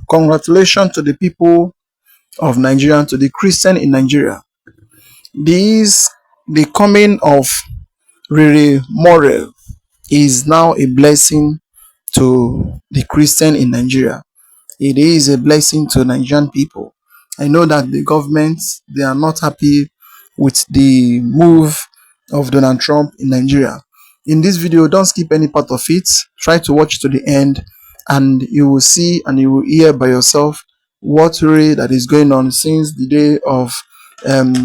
Congratulations to the people of Nigeria, to the Christian in Nigeria. The coming of Rere Morel is now a blessing to the Christian in Nigeria. It is a blessing to Nigerian people. I know that the government, they are not happy with the move of Donald Trump in Nigeria. In this video, don't skip any part of it. Try to watch to the end, and you will see and you will hear by yourself what really that is going on since the day of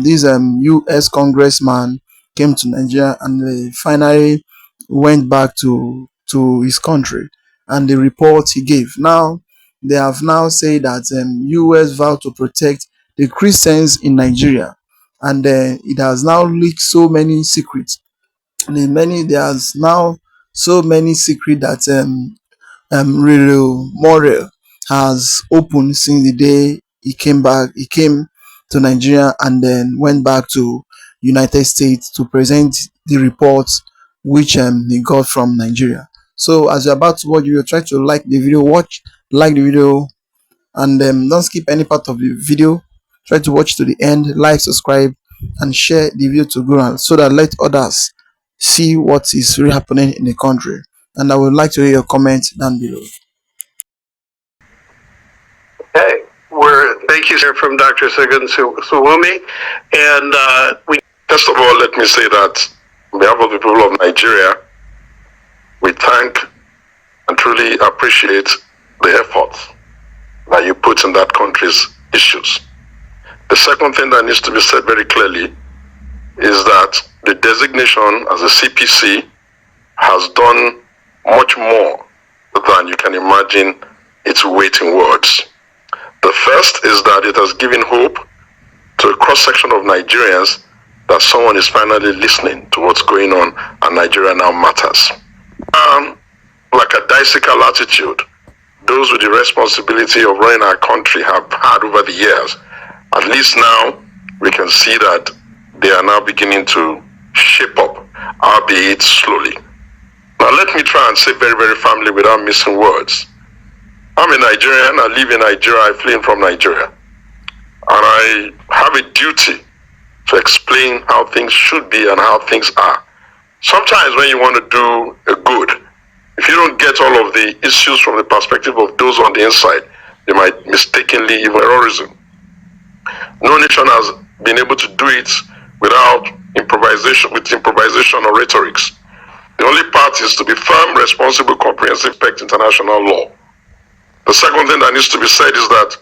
this U.S. congressman came to Nigeria and finally went back to his country, and the report he gave. Now they have now said that U.S. vowed to protect the Christians in Nigeria, and it has now leaked so many secrets. There's now so many secrets that Rere Morel has opened since the day he came to Nigeria and then went back to United States to present the reports which he got from Nigeria. So as you're about to watch, you try to like the video, like the video, and don't skip any part of the video. Try to watch to the end, like, subscribe, and share the video to grow so that let others see what is really happening in the country. And I would like to hear your comments down below. Hey, thank you, sir, from Dr. Sigan Suwumi. And first of all, let me say that on behalf of the people of Nigeria, we thank and truly appreciate the efforts that you put in that country's issues. The second thing that needs to be said very clearly is that the designation as a CPC has done much more than you can imagine its weight in words. The first is that it has given hope to a cross-section of Nigerians that someone is finally listening to what's going on and Nigeria now matters. Like a bicycle attitude, those with the responsibility of running our country have had over the years. At least now we can see that they are now beginning to shape up, albeit slowly. Now let me try and say very, very firmly without missing words. I'm a Nigerian, I live in Nigeria, I flee from Nigeria. And I have a duty to explain how things should be and how things are. Sometimes when you want to do a good, if you don't get all of the issues from the perspective of those on the inside, they might mistakenly even terrorism. No nation has been able to do it without improvisation or rhetorics. The only path is to be firm, responsible, comprehensive, respect international law. The second thing that needs to be said is that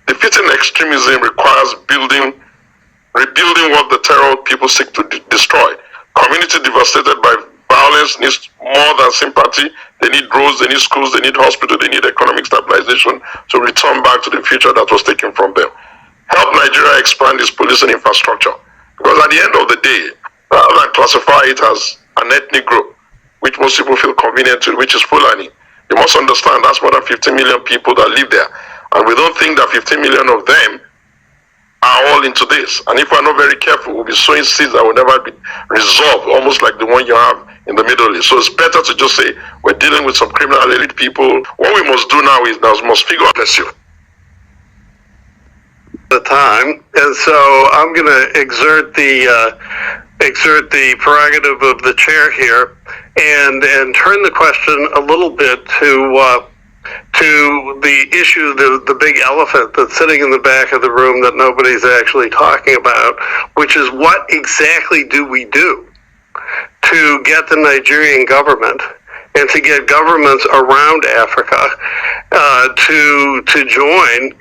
defeating extremism requires rebuilding what the terror people seek to destroy. Community devastated by violence needs more than sympathy. They need roads, they need schools, they need hospitals, they need economic stabilization to return back to the future that was taken from them. Help Nigeria expand its policing infrastructure. Because at the end of the day, rather than classify it as an ethnic group, which most people feel convenient to, which is Fulani, you must understand that's more than 15 million people that live there. And we don't think that 15 million of them are all into this. And if we're not very careful, we'll be sowing seeds that will never be resolved, almost like the one you have in the Middle East. So it's better to just say, we're dealing with some criminal elite people. What we must do now is we must figure out this. The time, and so I'm going to exert the prerogative of the chair here and turn the question a little bit to the issue, the big elephant that's sitting in the back of the room that nobody's actually talking about, which is what exactly do we do to get the Nigerian government and to get governments around Africa to join.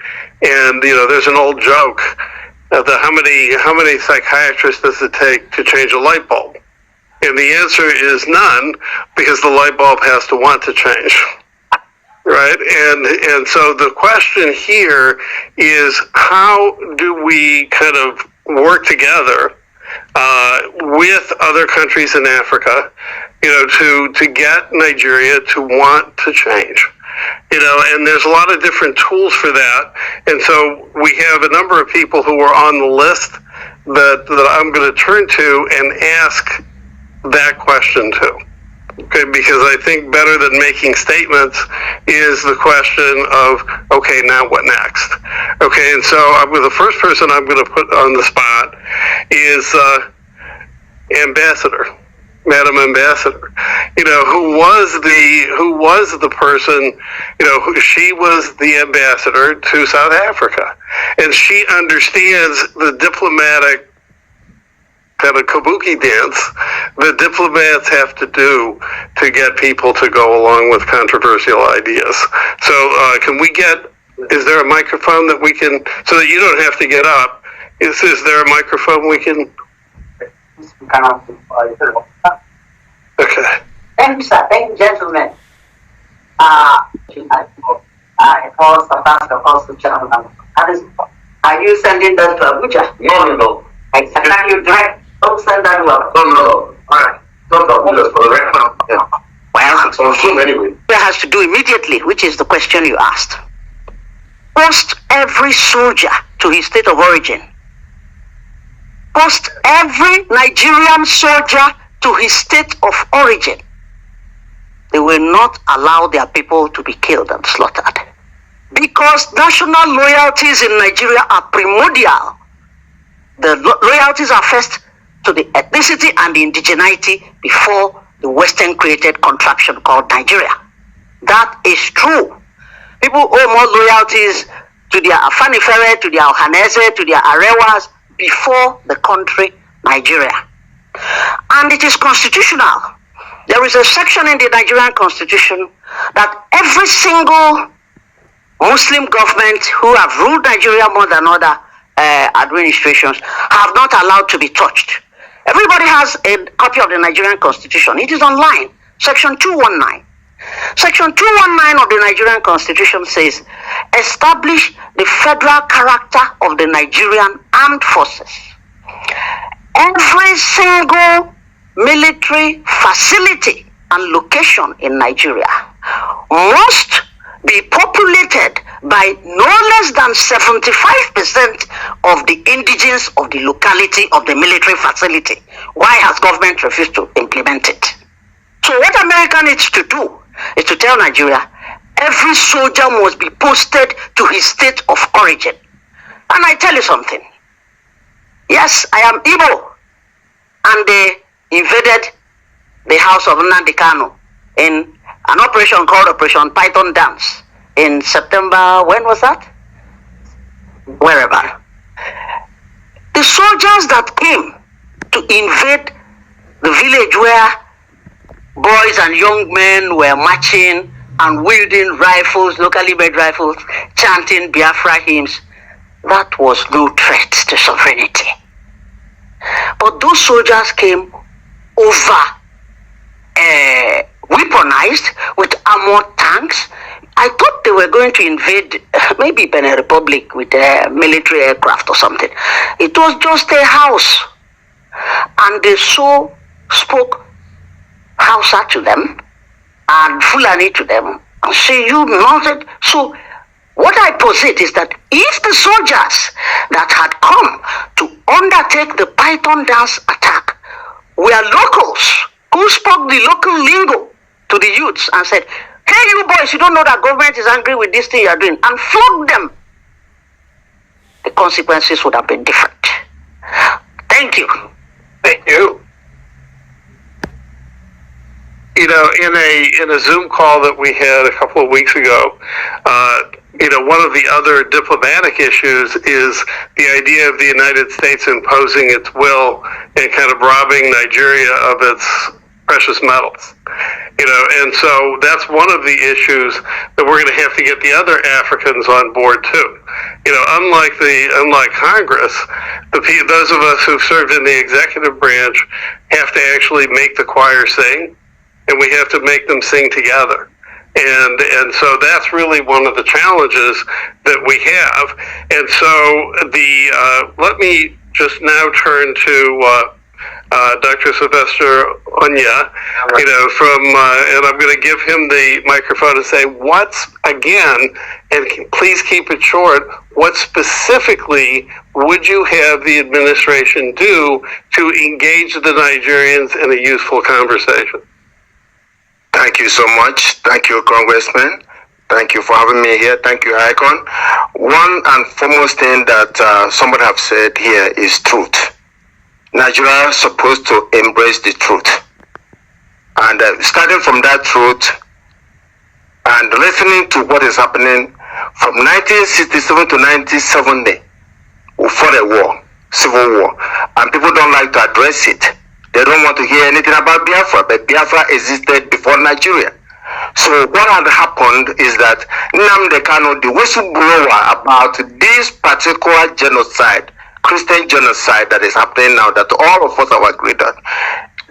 And there's an old joke that how many psychiatrists does it take to change a light bulb? And the answer is none, because the light bulb has to want to change, right? And so the question here is, how do we kind of work together with other countries in Africa, to get Nigeria to want to change? And there's a lot of different tools for that. And so we have a number of people who are on the list that I'm going to turn to and ask that question to. Okay, because I think better than making statements is the question of, okay, now what next? Okay, and so the first person I'm going to put on the spot is Ambassador, Madam Ambassador. You know, who was the person? You know, she was the ambassador to South Africa, and she understands the diplomatic kind of kabuki dance the diplomats have to do to get people to go along with controversial ideas. So is there a microphone that we can, so that you don't have to get up, is there a microphone we can? Okay. Thank you, sir. Thank you, gentlemen. I also are you sending that to Abuja? No. Can you direct? Don't send that to Abuja. No. All right. Don't talk to us for the right now. Yeah. Well, it's on Zoom anyway. It has to do immediately, which is the question you asked. Post every soldier to his state of origin. Post every Nigerian soldier to his state of origin. They will not allow their people to be killed and slaughtered. Because national loyalties in Nigeria are primordial. The loyalties are first to the ethnicity and the indigeneity before the Western created contraption called Nigeria. That is true. People owe more loyalties to their Afanifere, to their Ohanese, to their Arewas before the country Nigeria. And it is constitutional. There is a section in the Nigerian constitution that every single Muslim government who have ruled Nigeria more than other administrations have not allowed to be touched. Everybody has a copy of the Nigerian constitution. It is online. Section 219. Section 219 of the Nigerian constitution says, establish the federal character of the Nigerian armed forces. Every single military facility and location in Nigeria must be populated by no less than 75% of the indigents of the locality of the military facility. Why has government refused to implement it? So what America needs to do is to tell Nigeria, every soldier must be posted to his state of origin. And I tell you something. Yes, I am Igbo. And they invaded the house of Nnamdi Kanu in an operation called Operation Python Dance in September, when was that? Wherever. The soldiers that came to invade the village where boys and young men were marching and wielding rifles, locally made rifles, chanting Biafra hymns, that was no threat to sovereignty. But those soldiers came over weaponized with armored tanks. I thought they were going to invade maybe Benin Republic with a military aircraft or something. It was just a house. And they so spoke Hausa to them and Fulani to them and say, you noted. So what I posit is that if the soldiers that had come to undertake the Python dance attack were locals who spoke the local lingo to the youths and said, hey, you boys, you don't know that government is angry with this thing you're doing, and flogged them, the consequences would have been different. Thank you. Thank you. You know, in a Zoom call that we had a couple of weeks ago, one of the other diplomatic issues is the idea of the United States imposing its will and kind of robbing Nigeria of its precious metals. And so that's one of the issues that we're going to have to get the other Africans on board too. Unlike Congress, those of us who've served in the executive branch have to actually make the choir sing, and we have to make them sing together. And so that's really one of the challenges that we have. And so let me just now turn to Dr. Sylvester Onya, and I'm going to give him the microphone and say, and please keep it short, what specifically would you have the administration do to engage the Nigerians in a useful conversation? Thank you so much. Thank you, Congressman. Thank you for having me here. Thank you, Icon. One and foremost thing that somebody have said here is truth. Nigeria is supposed to embrace the truth. And starting from that truth and listening to what is happening from 1967 to 1970, we fought a war, civil war, and people don't like to address it. They don't want to hear anything about Biafra, but Biafra existed before Nigeria. So what had happened is that Nnamdi Kanu, the whistleblower about this particular genocide, Christian genocide that is happening now, that all of us have agreed on,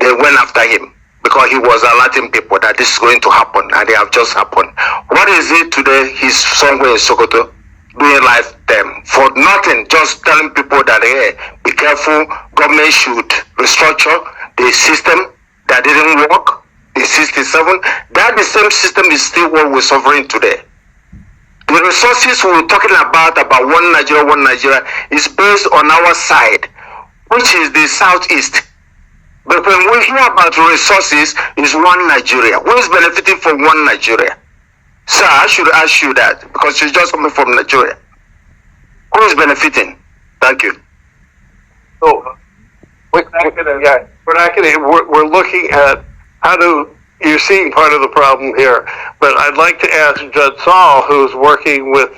they went after him because he was alerting people that this is going to happen, and they have just happened. What is it today? He's somewhere in Sokoto doing life them for nothing, just telling people that, hey, be careful, government should restructure the system that didn't work. In 67, that the same system is still what we're suffering today. The resources we're talking about one Nigeria, is based on our side, which is the southeast. But when we hear about resources, it's one Nigeria. Who is benefiting from one Nigeria? Sir, I should ask you that, because you're just coming from Nigeria. Who is benefiting? Thank you. So, we're looking at you're seeing part of the problem here, but I'd like to ask Judge Saul, who's working with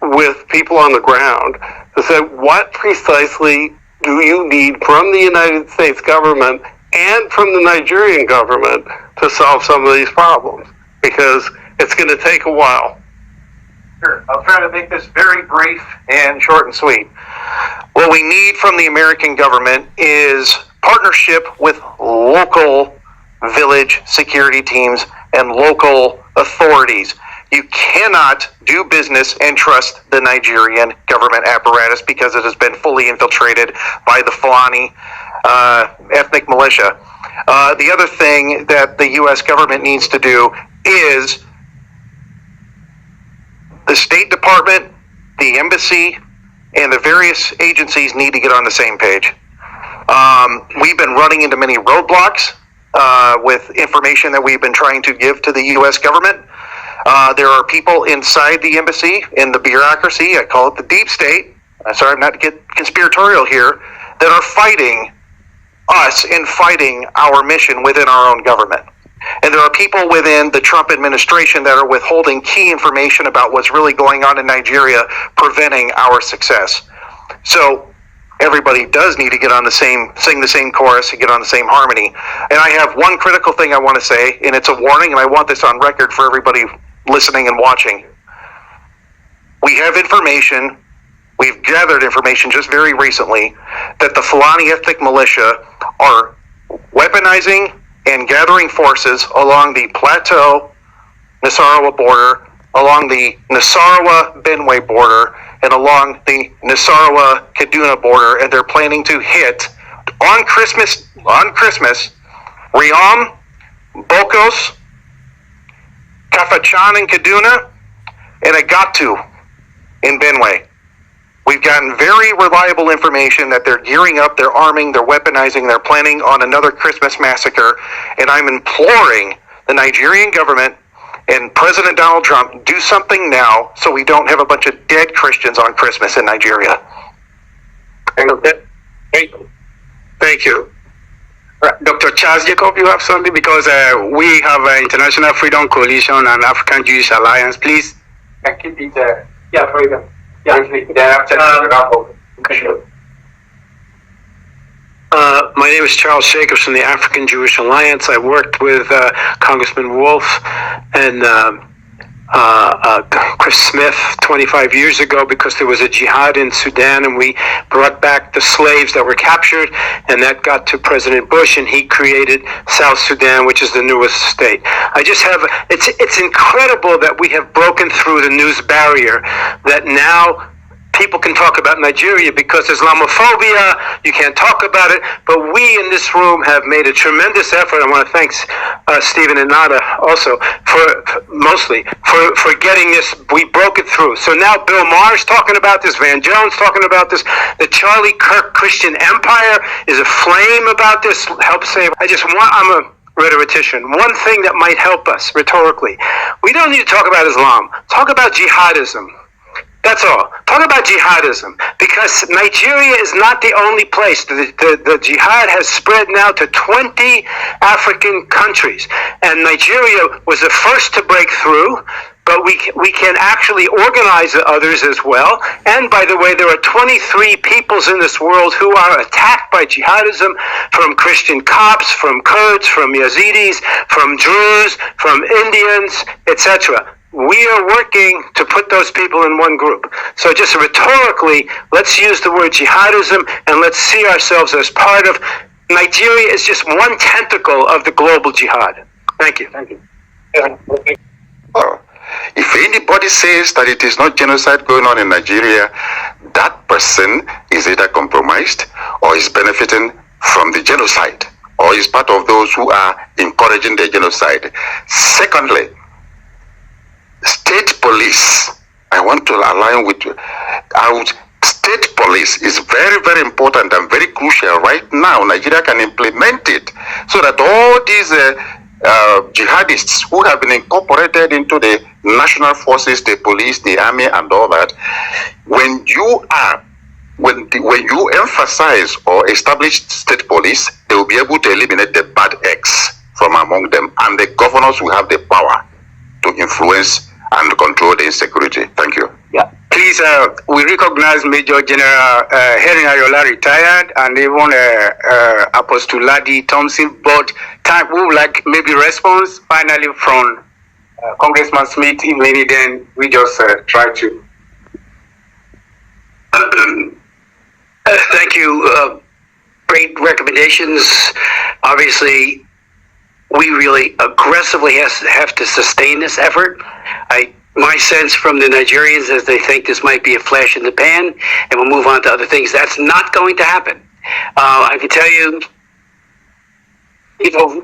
with people on the ground, to say, what precisely do you need from the United States government and from the Nigerian government to solve some of these problems? Because it's going to take a while. Sure. I'll try to make this very brief and short and sweet. What we need from the American government is partnership with local village security teams and local authorities. You cannot do business and trust the Nigerian government apparatus because it has been fully infiltrated by the Fulani ethnic militia. The other thing that the U.S. government needs to do is the State Department, the embassy, and the various agencies need to get on the same page. We've been running into many roadblocks with information that we've been trying to give to the U.S. government. There are people inside the embassy, in the bureaucracy, I call it the deep state, I'm sorry not to get conspiratorial here, that are fighting us and fighting our mission within our own government. And there are people within the Trump administration that are withholding key information about what's really going on in Nigeria, preventing our success. So everybody does need to get on the same, sing the same chorus and get on the same harmony. And I have one critical thing I want to say, and it's a warning, and I want this on record for everybody listening and watching. We have information, we've gathered information just very recently, that the Fulani ethnic militia are weaponizing and gathering forces along the Plateau-Nasarawa border, along the Nasarawa-Benue border, and along the Nasarawa-Kaduna border, and they're planning to hit on Christmas, Riam, Bokos, Kafachan in Kaduna, and Agatu in Benue. We've gotten very reliable information that they're gearing up, they're arming, they're weaponizing, they're planning on another Christmas massacre, and I'm imploring the Nigerian government and President Donald Trump, do something now so we don't have a bunch of dead Christians on Christmas in Nigeria. Thank you. Dr. Charles Jacob, you have something? Because we have an International Freedom Coalition and African Jewish Alliance. Please. I keep it yeah, very good. Yeah. My name is Charles Jacobs from the African Jewish Alliance. I worked with Congressman Wolf and Chris Smith 25 years ago because there was a jihad in Sudan, and we brought back the slaves that were captured, and that got to President Bush, and he created South Sudan, which is the newest state. I just have, it's incredible that we have broken through the news barrier, that now people can talk about Nigeria because Islamophobia, you can't talk about it, but we in this room have made a tremendous effort. I want to thank Stephen and Nada also for getting this. We broke it through. So now Bill Maher's talking about this, Van Jones talking about this, the Charlie Kirk Christian Empire is aflame about this, help save. I'm a rhetorician, one thing that might help us rhetorically. We don't need to talk about Islam. Talk about jihadism. That's all. Talk about jihadism, because Nigeria is not the only place. The jihad has spread now to 20 African countries, and Nigeria was the first to break through, but we can actually organize others as well. And by the way, there are 23 peoples in this world who are attacked by jihadism, from Christian Copts, from Kurds, from Yazidis, from Druze, from Indians, etc. We are working to put those people in one group. So just rhetorically, let's use the word jihadism and let's see ourselves as part of. Nigeria is just one tentacle of the global jihad. Thank you. Thank you. If anybody says that it is not genocide going on in Nigeria, that person is either compromised or is benefiting from the genocide, or is part of those who are encouraging the genocide. Secondly, state police, I want to align with you. State police is very, very important and very crucial right now. Nigeria can implement it so that all these jihadists who have been incorporated into the national forces, the police, the army, and all that, when you emphasize or establish state police, they will be able to eliminate the bad eggs from among them, and the governors will have the power to influence and control the insecurity. Thank you. Yeah. Please, we recognize Major General Henry Ayola retired, and even Apostle Ladi Thompson, but we would like maybe response finally from Congressman Smith. If any, then we just try to. Thank you. Great recommendations. Obviously, we really aggressively have to sustain this effort. My sense from the Nigerians is they think this might be a flash in the pan and we'll move on to other things. That's not going to happen. I can tell you,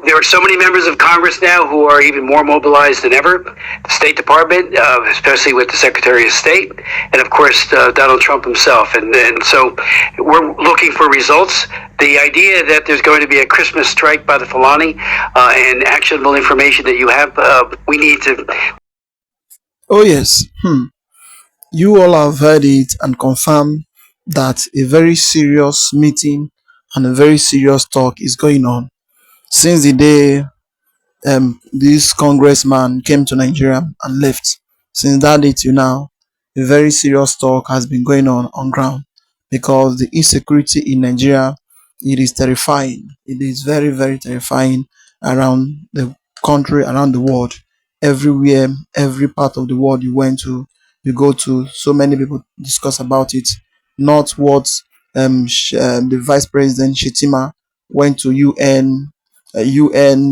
there are so many members of Congress now who are even more mobilized than ever. The State Department, especially with the Secretary of State, and of course Donald Trump himself. And so we're looking for results. The idea that there's going to be a Christmas strike by the Fulani and actionable information that you have, we need to. Oh yes, you all have heard it and confirmed that a very serious meeting and a very serious talk is going on since the day this congressman came to Nigeria and left. Since that day till now, a very serious talk has been going on ground, because the insecurity in Nigeria, it is terrifying. It is very, very terrifying around the country, around the world. Everywhere, every part of the world you went to, you go to, so many people discuss about it. Not what the Vice President Shetima went to UN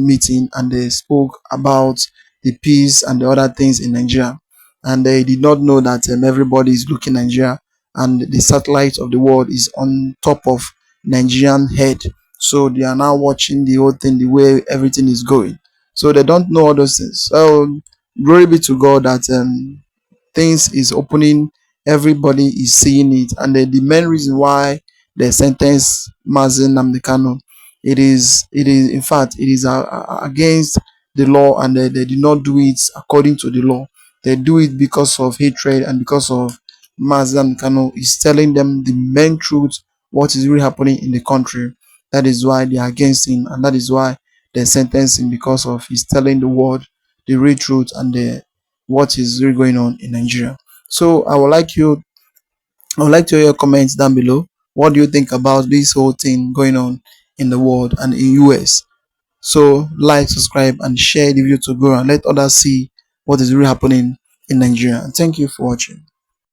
meeting and they spoke about the peace and the other things in Nigeria, and they did not know that everybody is looking Nigeria and the satellite of the world is on top of Nigerian head. So they are now watching the whole thing, the way everything is going. So they don't know all those things. So glory be to God that things is opening, everybody is seeing it, and the main reason why they sentenced Mazi Nnamdi Kanu, it is in fact it is against the law, and they did not do it according to the law. They do it because of hatred and because of Mazi Nnamdi Kanu is telling them the main truth, what is really happening in the country. That is why they are against him, and that is why they sentence him, because of he's telling the world the real truth and what is really going on in Nigeria. So I would like to hear your comments down below. What do you think about this whole thing going on in the world and in US? So like, subscribe, and share the video to go and let others see what is really happening in Nigeria. And thank you for watching.